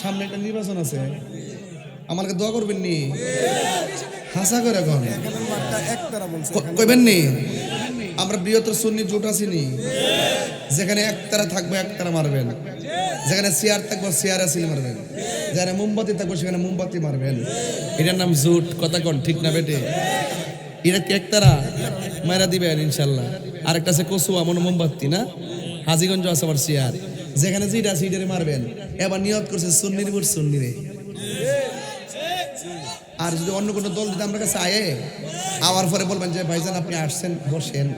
সামনে একটা নির্বাচন আছে, আমাকে দোয়া করবেন নি? হাসা করে এখন কইবেন নি? আমরা বৃহত্তর সুন্নি জোট আছি নি, যেখানে একতারা থাকবো একতারা মারবেন, যেখানে চেয়ার থাকবো চেয়ার আসিল মারবেন, যেখানে মোমবাতি থাকবো সেখানে মোমবাতি মারবেন। এটার নাম জোট। কথা কন ঠিক না বেটে? এটা কি একতারা মারা দিবেন ইনশাল্লাহ। আরেকটা আছে কচুয়া মনে মোমবাতি না, হাজিগঞ্জ আছে আবার চেয়ার, যেখানে যেটা আছে এটারে মারবেন। এবার নিয়ত করছে সুন্নির উপর সুন্নিরে। আর যদি অন্য কোনো দল যদি আমার কাছে আয়ে আওয়ার পরে বলবেন যে ভাইজান আপনি আসছেন বসেন,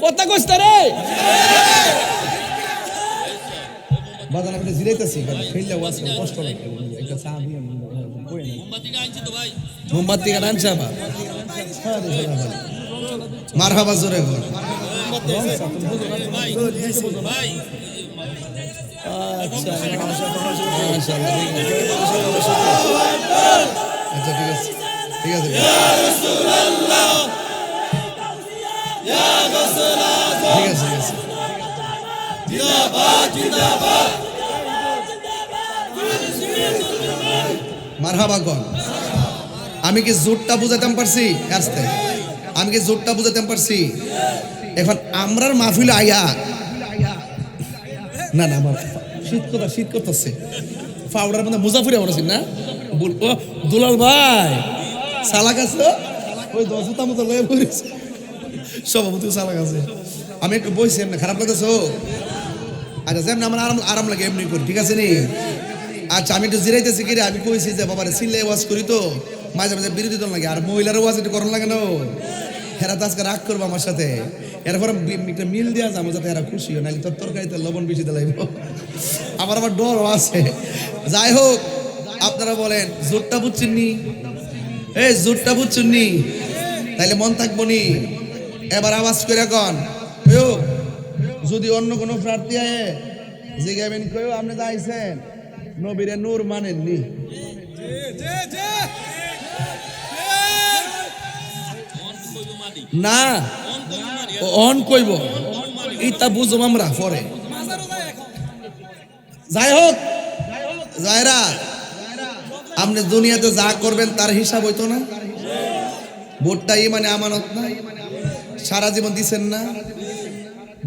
কথা কইছ রে বাজান আপনি জিরাইতেছি ফেললে ওয়াজ কষ্ট লাগে। একটা চা দিয়ে মোমবাতি কাটা আনছে আবার মারহাবা জোরে বল। আচ্ছা আচ্ছা ঠিক আছে ঠিক আছে ঠিক আছে মারহাবা কন। আমি কি জোরটা বুঝাইতে পারছি? আসতে আমি কি জোরটা বুঝাইতে পারছি? এখন আমরার মাহফিল আয়া না না আমার শীত করতেছে ফাউডার মধ্যে মুজাফির আছি না বলবো দুলাল ভাই সালাক আছে ওই দশটা মতো লয়ে পড়েছে সভাপতি সালাক আছে। আমি একটু বইছি এমনি খারাপ লাগতেছ? আচ্ছা যেমন আমার আরাম লাগে এমনি করি, ঠিক আছে নি? আচ্ছা আমি একটু জিরাইতেছি কি রে, আমি কইছি যে বাবারে সিলে ওয়াজ করি তো মাঝে মাঝে বিরোধী দল লাগে, আর মহিলার ওয়াজ একটু করণ লাগে না, হেরা তো আজকে রাগ করবো আমার সাথে, এরপর একটা মিল দেওয়া যাবো যাতে এরা খুশি হয়, নাহলে তোর তরকারিতে লবণ বেশি দিলাইব, আমার ডরও আছে। যাই হোক আপনারা বলেন জোরটা বুঝছেন নি? এই জোরটা বুঝছেন নি? তাইলে মন থাকবো নি? এবার আওয়াজ করে কন যদি অন্য কোনো প্রার্থী আয়ে জিগাবেন কইও আপনি তো আইছেন নবীরে নূর মানেননি, না অন কইব ইটা বুঝম আমরা পরে। যাই হোক যায়রা আপনি দুনিয়াতে যা করবেন তার হিসাব হইতো না? ভোটটা মানে আমানত না, সারা জীবন দিছেন না,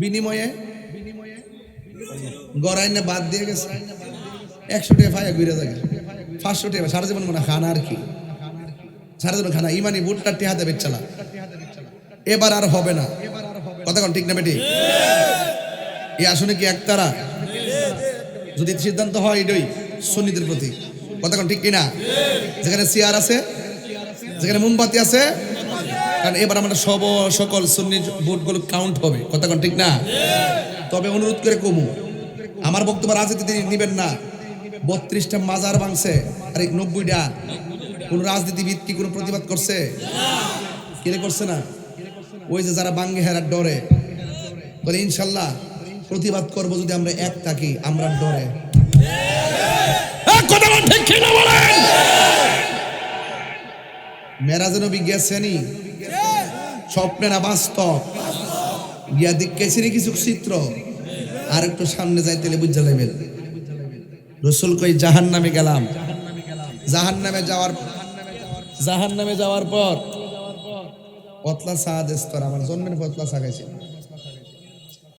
বিনিময়ে গড়াই না বাদ দিয়ে গেছে 100 টাকা ফায়া ঘুরে থাকে 500 টাকা সারা জীবন মনে খানা, আর কি সারা জীবন খানা ইমানি ভোটটা টেহা দেবে চালা, এবার আর হবে না। কথা কোন ঠিক না বেটি? এই আসনে কি একতারা যদি সিদ্ধান্ত হয় এটাই সুন্নিদের প্রতি, কথা কোন ঠিক কিনা? যেখানে চেয়ার আছে যেখানে মোমবাতি আছে, কারণ এবার আমরা সকল সুন্নি ভোটগুলো কাউন্ট হবে, কথা কোন ঠিক না? তবে অনুরোধ করে কমু আমার বক্তব্য রাজনীতি নিবেন না। 32টা মাজার ভাঙছে আর 90টা, কোন রাজনীতিবিদ কি কোনো প্রতিবাদ করছে? কেন করছে না? ওই যে যারা বাঙ্গে হেরার ডরে বলে ইনশাল্লাহ প্রতিবাদ করবো যদি আমরা এক থাকি, আমরা ডরে মেরাজ নবী গেছেনি স্বপ্নে না বাস্তব, গিয়া দেখেছিনি কিছু চিত্র, আর একটু সামনে যাইতে বুঝা লাগবেন। রসুল কই জাহান্নামে গেলাম, জাহান্নামে যাওয়ার পর পতলা চা দেশ, আমার জন্মের পতলা চা খাইছি।